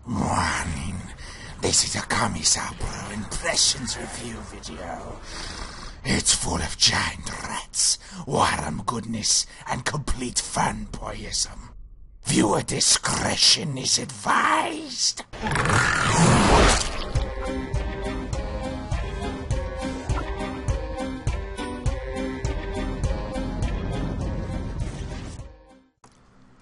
Warning. This is a Commissar Bro Impressions review video. It's full of giant rats, warm goodness, and complete fanboyism. Viewer discretion is advised.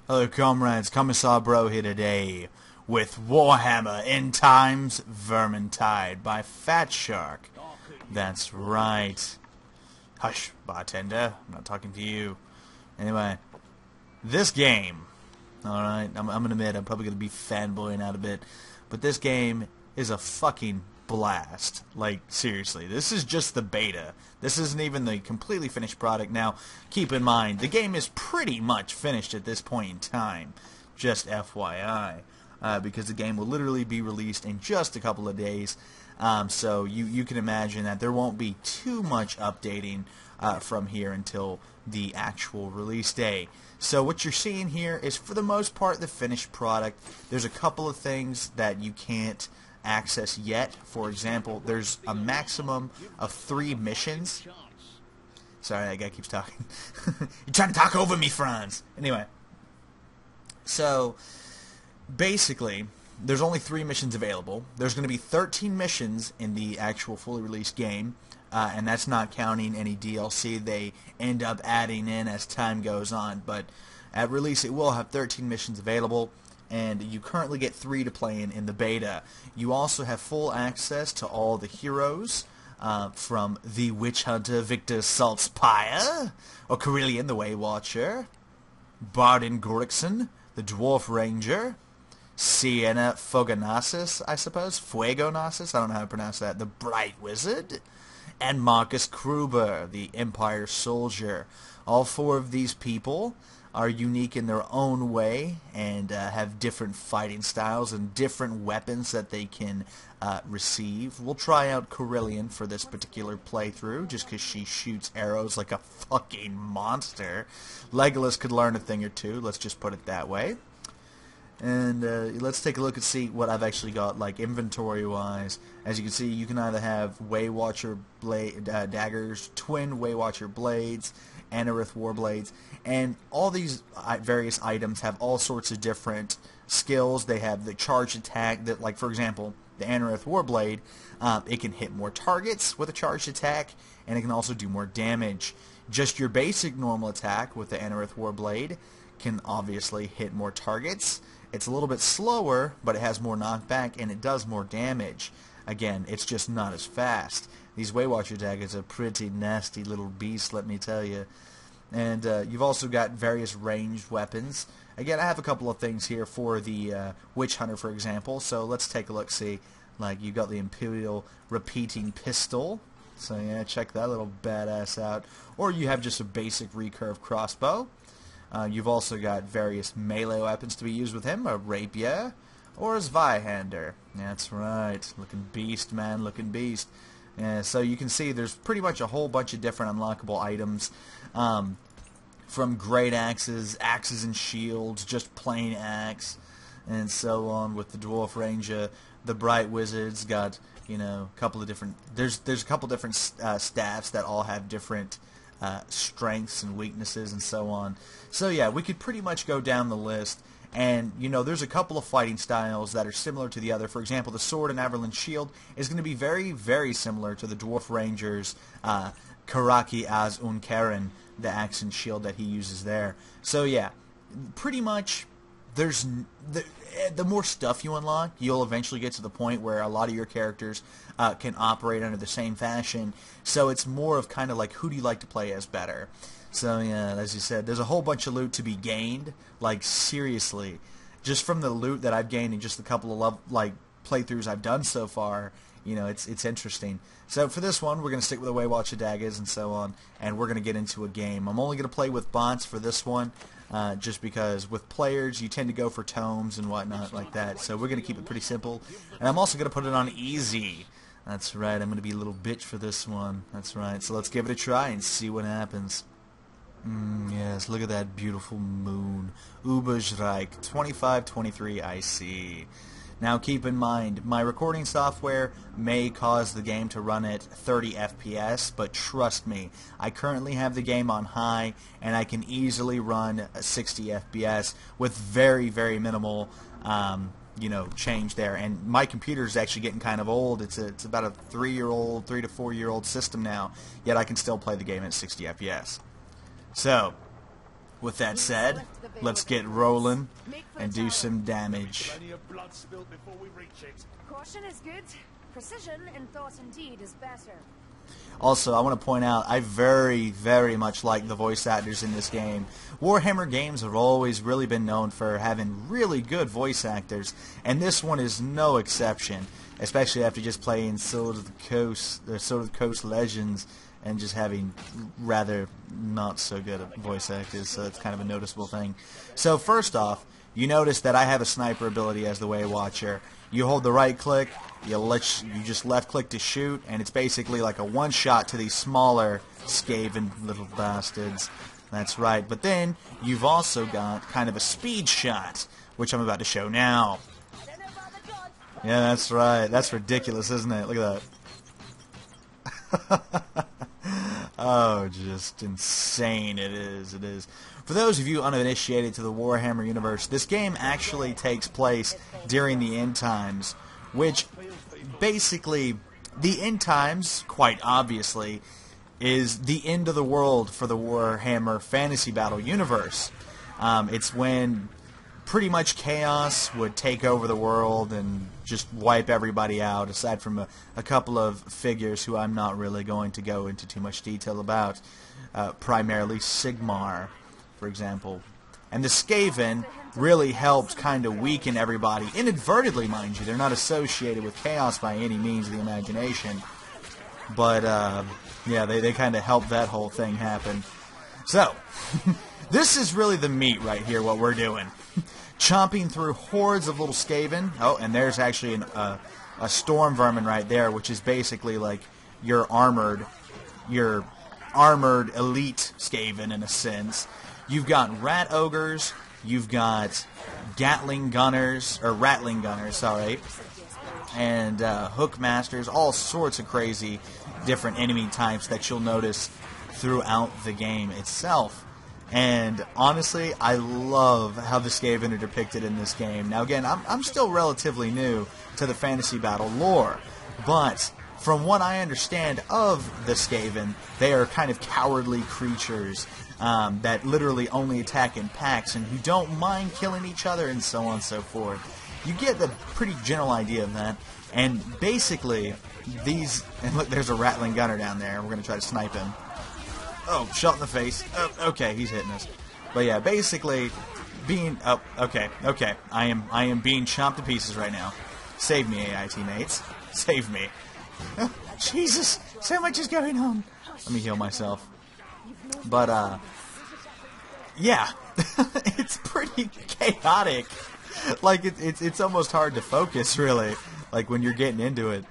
Hello comrades, Commissar Bro here today with Warhammer End Times Vermintide by Fat Shark. That's right. Hush, bartender, I'm not talking to you. Anyway, this game, alright, I'm gonna admit I'm probably gonna be fanboying out a bit, but this game is a fucking blast. Like, seriously, this is just the beta. This isn't even the completely finished product. Now, keep in mind, the game is pretty much finished at this point in time, just FYI, because the game will literally be released in just a couple of days, so you can imagine that there won't be too much updating from here until the actual release day. So what you're seeing here is, for the most part, the finished product. There's a couple of things that you can't access yet. For example, there's a maximum of 3 missions. Sorry, that guy keeps talking. You're trying to talk over me, Franz. Anyway, so basically, there's only 3 missions available. There's going to be 13 missions in the actual fully released game, and that's not counting any DLC they end up adding in as time goes on. But at release, it will have 13 missions available, and you currently get 3 to play in the beta. You also have full access to all the heroes, from the Witch Hunter Victor Saltzpyre, or Carillion the Waywatcher, Bardin Grixon, the Dwarf Ranger, Sienna Fogonasis, I suppose, Fuegonasis, I don't know how to pronounce that, the Bright Wizard, and Marcus Kruber, the Empire Soldier. All 4 of these people are unique in their own way and have different fighting styles and different weapons that they can receive. We'll try out Carillion for this particular playthrough just because she shoots arrows like a fucking monster. Legolas could learn a thing or two, let's just put it that way. And let's take a look and see what I've actually got, like, inventory-wise. As you can see, you can either have Waywatcher daggers, twin Waywatcher blades, Anorith Warblades, and all these various items have all sorts of different skills. They have the charged attack that, like, for example, the Anorith Warblade, it can hit more targets with a charged attack, and it can also do more damage. Just your basic normal attack with the Anorith Warblade can obviously hit more targets. It's a little bit slower, but it has more knockback, and it does more damage. Again, it's just not as fast. These Waywatcher daggers are pretty nasty little beasts, let me tell you. And you've also got various ranged weapons. Again, I have a couple of things here for the Witch Hunter, for example. So let's take a look, see. Like, you've got the Imperial Repeating Pistol. So yeah, check that little badass out. Or you have just a basic recurve crossbow. You've also got various melee weapons to be used with him, a rapier or a Zweihander. That's right, looking beast, man, looking beast. So you can see there's pretty much a whole bunch of different unlockable items, from great axes, axes and shields, just plain axe, and so on. With the Dwarf Ranger, the Bright Wizard's got, you know, a couple of different. There's a couple different staffs that all have different strengths and weaknesses and so on. So yeah, we could pretty much go down the list, and you know, there's a couple of fighting styles that are similar to the other. For example, the Sword and Averland Shield is going to be very, very similar to the Dwarf Ranger's Karaki Az Unkaren, the axe and shield that he uses there. So yeah, pretty much there's the more stuff you unlock, you'll eventually get to the point where a lot of your characters can operate under the same fashion. So it's more of kind of like, who do you like to play as better? So yeah, as you said, there's a whole bunch of loot to be gained. Like, seriously, just from the loot that I've gained in just a couple of playthroughs I've done so far, you know, it's interesting. So for this one, we're going to stick with the Waywatcher daggers and so on, and we're going to get into a game. I'm only going to play with bots for this one, just because with players, you tend to go for tomes and whatnot like that. So we're going to keep it pretty simple. And I'm also going to put it on easy. That's right, I'm going to be a little bitch for this one. That's right, so let's give it a try and see what happens. Yes, look at that beautiful moon. Uberreich, 2523 IC. Now keep in mind, my recording software may cause the game to run at 30 FPS, but trust me, I currently have the game on high, and I can easily run 60 FPS with very, very minimal change there. And my computer is actually getting kind of old. It's about a 3 to 4 year old system now, yet I can still play the game at 60 FPS. So, with that said, let's get rolling and do some damage. Caution is good. Precision in thought and deed is better. Also, I want to point out, I very, very much like the voice actors in this game. Warhammer games have always really been known for having really good voice actors, and this one is no exception, especially after just playing Sword of the Coast Legends and just having rather not so good voice actors, so that's kind of a noticeable thing. So first off, you notice that I have a sniper ability as the Way Watcher. You hold the right click, you just left click to shoot, and it's basically like a one-shot to these smaller Skaven little bastards. That's right. But then you've also got kind of a speed shot, which I'm about to show now. Yeah, that's right. That's ridiculous, isn't it? Look at that. Oh, just insane it is. It is. For those of you uninitiated to the Warhammer universe, this game actually takes place during the end times, which basically, the end times, quite obviously, is the end of the world for the Warhammer Fantasy Battle universe. It's when pretty much chaos would take over the world and just wipe everybody out, aside from a couple of figures who I'm not really going to go into too much detail about, primarily Sigmar, for example. And the Skaven really helped kind of weaken everybody, inadvertently, mind you. They're not associated with chaos by any means of the imagination, but yeah, they kind of helped that whole thing happen. So, this is really the meat right here, what we're doing. Chomping through hordes of little Skaven. Oh, and there's actually a storm vermin right there, which is basically like your armored elite Skaven in a sense. You've got rat ogres, you've got rattling gunners, sorry, and hook masters, all sorts of crazy different enemy types that you'll notice throughout the game itself. And honestly, I love how the Skaven are depicted in this game. Now again, I'm still relatively new to the Fantasy Battle lore, but from what I understand of the Skaven, they are kind of cowardly creatures that literally only attack in packs and who don't mind killing each other and so on and so forth. You get the pretty general idea of that. And basically, and look, there's a rattling gunner down there. We're going to try to snipe him. Oh, shot in the face. Oh, okay, he's hitting us. But yeah, basically, okay. I am being chopped to pieces right now. Save me, AI teammates. Save me. Oh, Jesus, so much is going on. Let me heal myself. But, yeah, it's pretty chaotic. Like, it's almost hard to focus, really, like, when you're getting into it.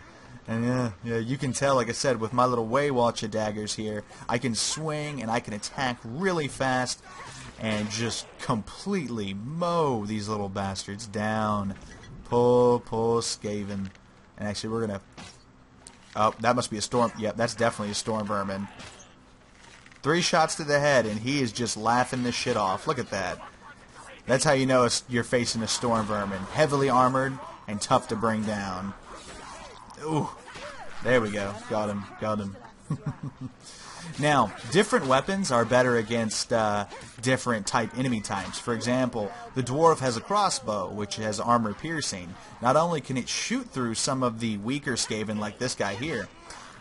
And yeah, you can tell, like I said, with my little Way Watcher daggers here, I can swing and I can attack really fast and just completely mow these little bastards down. Poor Skaven. And actually, we're going to... Oh, that must be a storm... Yep, that's definitely a storm vermin. 3 shots to the head, and he is just laughing this shit off. Look at that. That's how you know you're facing a storm vermin. Heavily armored and tough to bring down. Ooh, there we go. Got him. Now, different weapons are better against different enemy types. For example, the dwarf has a crossbow, which has armor piercing. Not only can it shoot through some of the weaker Skaven, like this guy here,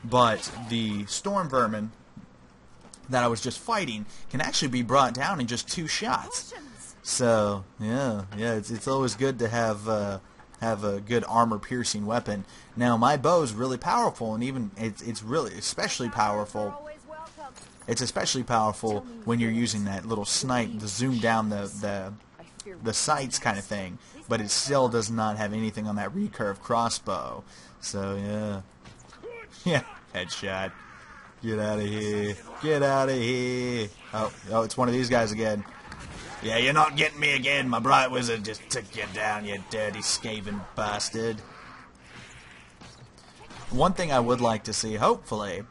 but the storm vermin that I was just fighting can actually be brought down in just 2 shots. So, yeah, it's always good to have a good armor-piercing weapon. Now, my bow is really powerful, and even it's really especially powerful. It's especially powerful when you're using that little snipe, the zoom down the sights kind of thing. But it still does not have anything on that recurve crossbow. So yeah, headshot. Get out of here! Get out of here! Oh, it's one of these guys again. Yeah, you're not getting me again. My bright wizard just took you down, you dirty Skaven bastard. One thing I would like to see, hopefully,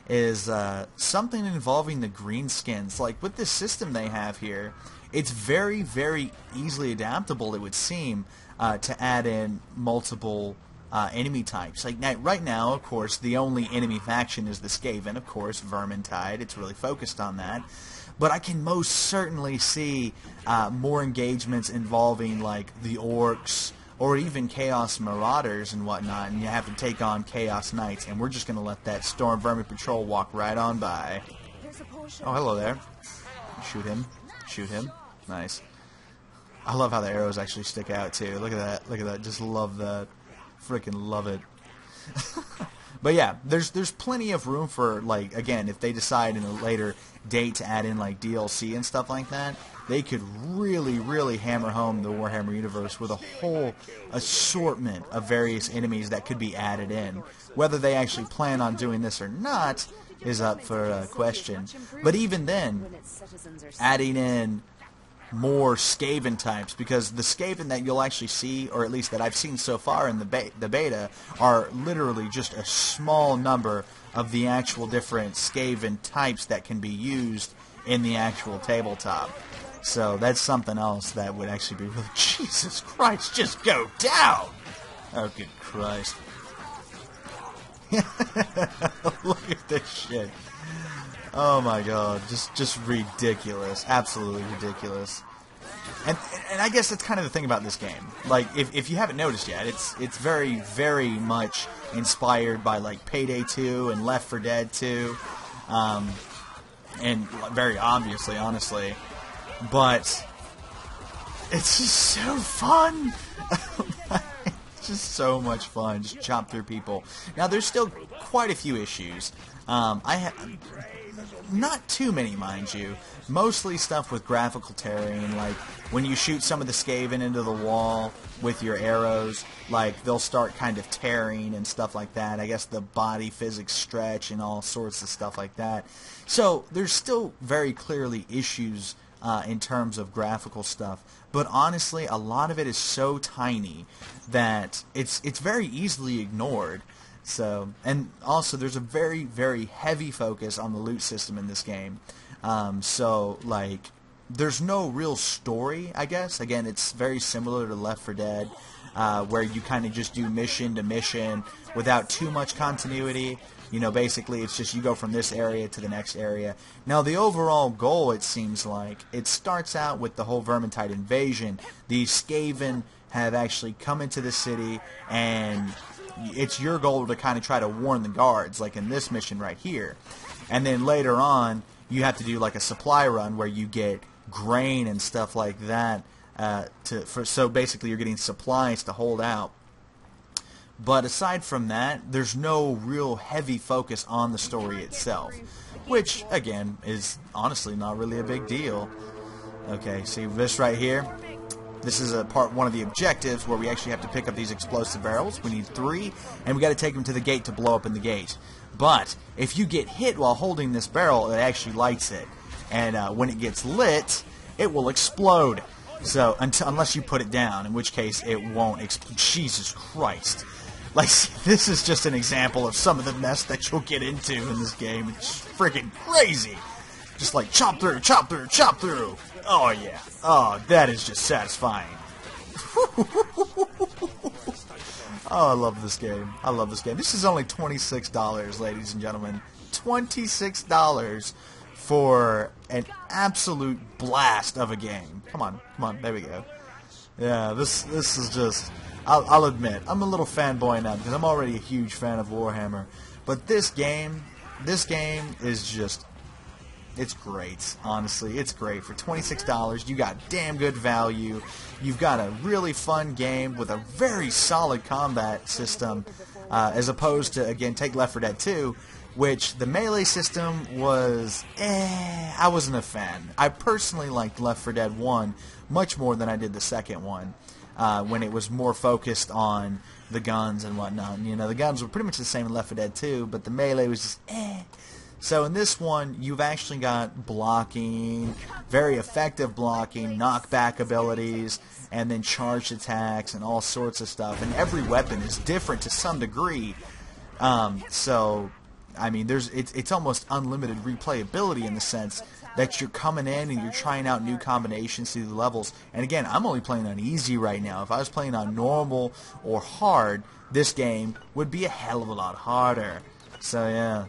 is something involving the greenskins. Like, with this system they have here, it's very, very easily adaptable, it would seem, to add in multiple enemy types. Like, right now, of course, the only enemy faction is the Skaven, of course, Vermintide. It's really focused on that. But I can most certainly see more engagements involving, like, the Orcs, or even Chaos Marauders and whatnot, and you have to take on Chaos Knights, and we're just going to let that Storm Vermin Patrol walk right on by. Oh, hello there. Shoot him. Shoot him. Nice. I love how the arrows actually stick out, too. Look at that. Look at that. Just love that. Freaking love it. But yeah, there's plenty of room for, like, again, if they decide in a later date to add in, like, DLC and stuff like that, they could really, really hammer home the Warhammer universe with a whole assortment of various enemies that could be added in. Whether they actually plan on doing this or not is up for question. But even then, adding in more Skaven types, because the Skaven that you'll actually see, or at least that I've seen so far in the beta, are literally just a small number of the actual different Skaven types that can be used in the actual tabletop. So that's something else that would actually be really... Jesus Christ, just go down! Oh, good Christ. Look at this shit. Oh my god, just ridiculous. Absolutely ridiculous. And I guess that's kind of the thing about this game. Like, if you haven't noticed yet, it's very, very much inspired by, like, Payday 2 and Left 4 Dead 2. And very obviously, honestly. But it's just so fun. It's just so much fun. Just chop through people. Now, there's still quite a few issues. Not too many, mind you. Mostly stuff with graphical tearing, like when you shoot some of the Skaven into the wall with your arrows, like they'll start kind of tearing and stuff like that. I guess the body physics stretch and all sorts of stuff like that. So there's still very clearly issues in terms of graphical stuff, but honestly, a lot of it is so tiny that it's very easily ignored. So, and also there's a very, very heavy focus on the loot system in this game. So, like, there's no real story, I guess. Again, it's very similar to Left 4 Dead, where you kind of just do mission to mission without too much continuity. You know, basically it's just you go from this area to the next area. Now, the overall goal, it seems like, it starts out with the whole Vermintide invasion. These Skaven have actually come into the city, and it's your goal to kind of try to warn the guards, like in this mission right here. And then later on, you have to do like a supply run where you get grain and stuff like that. So basically you're getting supplies to hold out. But aside from that, there's no real heavy focus on the story itself, which, again, is honestly not really a big deal. Okay, see this right here? This is one of the objectives where we actually have to pick up these explosive barrels. We need 3, and we got to take them to the gate to blow up in the gate. But if you get hit while holding this barrel, it actually lights it. And when it gets lit, it will explode. So, unless you put it down, in which case it won't explode. Jesus Christ. Like, this is just an example of some of the mess that you'll get into in this game. It's freaking crazy. Just like, chop through, chop through, chop through. Oh, yeah. Oh, that is just satisfying. Oh, I love this game. I love this game. This is only $26, ladies and gentlemen. $26 for an absolute blast of a game. Come on, come on. There we go. Yeah, this is just... I'll admit, I'm a little fanboy now because I'm already a huge fan of Warhammer. But this game is just... It's great, honestly. It's great. For $26, you got damn good value. You've got a really fun game with a very solid combat system, as opposed to, again, take Left 4 Dead 2, which the melee system was, I wasn't a fan. I personally liked Left 4 Dead 1 much more than I did the second one, when it was more focused on the guns and whatnot. You know, the guns were pretty much the same in Left 4 Dead 2, but the melee was just, So in this one, you've actually got blocking, very effective blocking, knockback abilities, and then charged attacks and all sorts of stuff. And every weapon is different to some degree. So, I mean, it's almost unlimited replayability in the sense that you're coming in and you're trying out new combinations through the levels. And again, I'm only playing on easy right now. If I was playing on normal or hard, this game would be a hell of a lot harder. So yeah.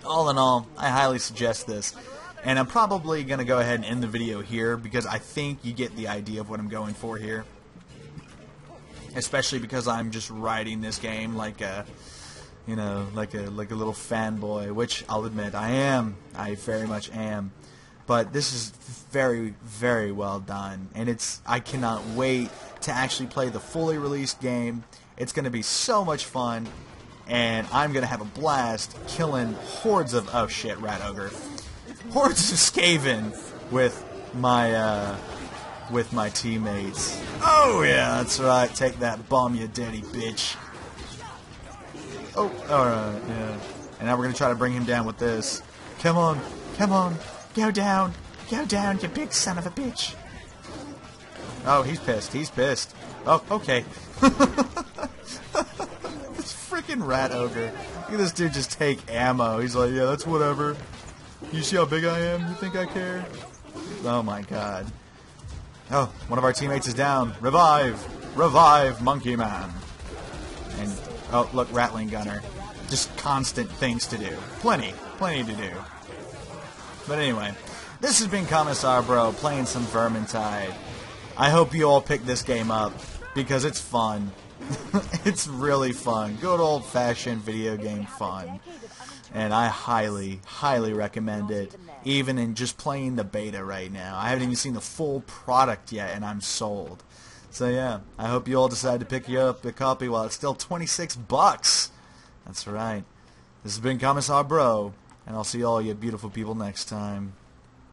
All in all, I highly suggest this. And I'm probably going to go ahead and end the video here because I think you get the idea of what I'm going for here. Especially because I'm just writing this game like a, you know, like a little fanboy, which I'll admit I am. I very much am. But this is very, very well done, and I cannot wait to actually play the fully released game. It's going to be so much fun, and I'm going to have a blast killing hordes of, oh shit, rat ogre, hordes of Skaven with my teammates. Oh yeah, that's right. Take that bomb, you dirty bitch. Oh, alright, yeah. And now we're going to try to bring him down with this. Come on, come on. Go down, you big son of a bitch. Oh, he's pissed, he's pissed. Oh, okay. This freaking rat ogre. Look at this dude just take ammo. He's like, yeah, that's whatever. You see how big I am? You think I care? Oh my god. Oh, one of our teammates is down. Revive! Revive, Monkey Man! And, oh, look, Rattling Gunner. Just constant things to do. Plenty to do. But anyway, this has been Commissar Bro playing some Vermintide. I hope you all pick this game up because it's fun. It's really fun. Good old-fashioned video game fun. And I highly, highly recommend it, even in just playing the beta right now. I haven't even seen the full product yet, and I'm sold. So yeah, I hope you all decide to pick you up a copy while it's still $26. That's right. This has been Commissar Bro, and I'll see all you beautiful people next time.